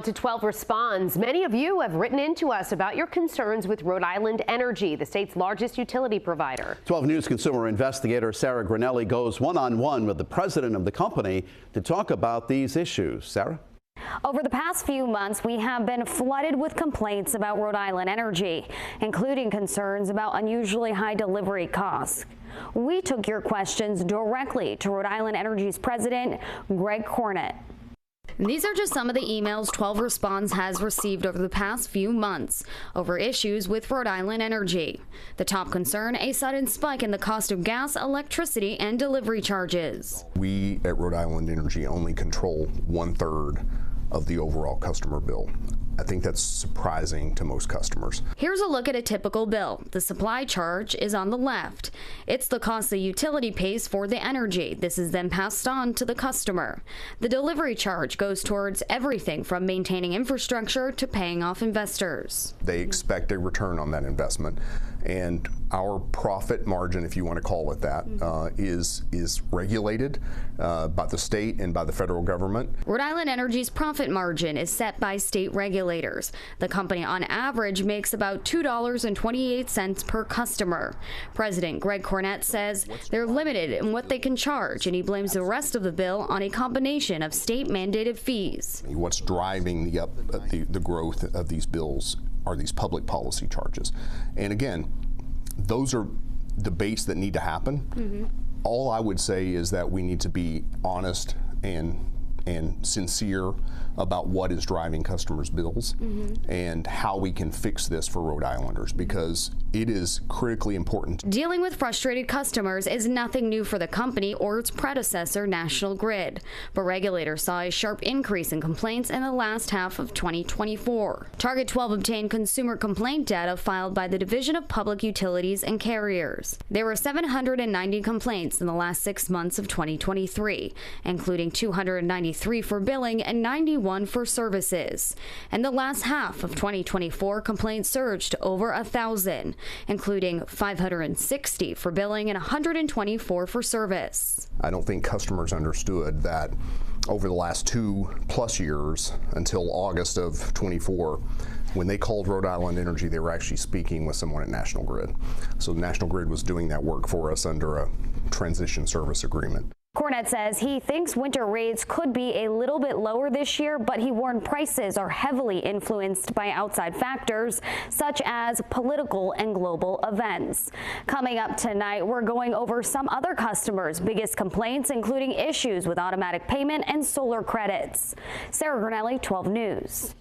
now to 12 Responds. Many of you have written into us about your concerns with Rhode Island Energy, the state's largest utility provider. 12 News consumer investigator Sarah Granelli goes one-on-one with the president of the company to talk about these issues. Sarah? Over the past few months, we have been flooded with complaints about Rhode Island Energy, including concerns about unusually high delivery costs. We took your questions directly to Rhode Island Energy's president, Gregg Cornett. These are just some of the emails 12 Responds has received over the past few months over issues with Rhode Island Energy. The top concern, a sudden spike in the cost of gas, electricity, and delivery charges. We at Rhode Island Energy only control 1/3 of the overall customer bill. I think that's surprising to most customers. Here's a look at a typical bill. The supply charge is on the left. It's the cost the utility pays for the energy. This is then passed on to the customer. The delivery charge goes towards everything from maintaining infrastructure to paying off investors. They expect a return on that investment, and our profit margin, if you want to call it that, is regulated by the state and by the federal government. Rhode Island Energy's profit margin is set by state regulators. The company on average makes about $2.28 per customer. President Gregg Cornett says they're limited in what they can charge, and he blames the rest of the bill on a combination of state-mandated fees. What's driving the growth of these bills are these public policy charges. And again, those are debates that need to happen. All I would say is that we need to be honest and sincere about what is driving customers' bills and how we can fix this for Rhode Islanders, because it is critically important. Dealing with frustrated customers is nothing new for the company or its predecessor, National Grid, but regulators saw a sharp increase in complaints in the last half of 2024. Target 12 obtained consumer complaint data filed by the Division of Public Utilities and Carriers. There were 790 complaints in the last 6 months of 2023, including 293 for billing and 91 for services. In the last half of 2024, complaints surged to over 1,000, including 560 for billing and 124 for service. I don't think customers understood that over the last 2+ years until August of 24, when they called Rhode Island Energy, they were actually speaking with someone at National Grid. So National Grid was doing that work for us under a transition service agreement. Cornett says he thinks winter rates could be a little bit lower this year, but he warned prices are heavily influenced by outside factors such as political and global events. Coming up tonight, we're going over some other customers' biggest complaints, including issues with automatic payment and solar credits. Sarah Granelli, 12 News.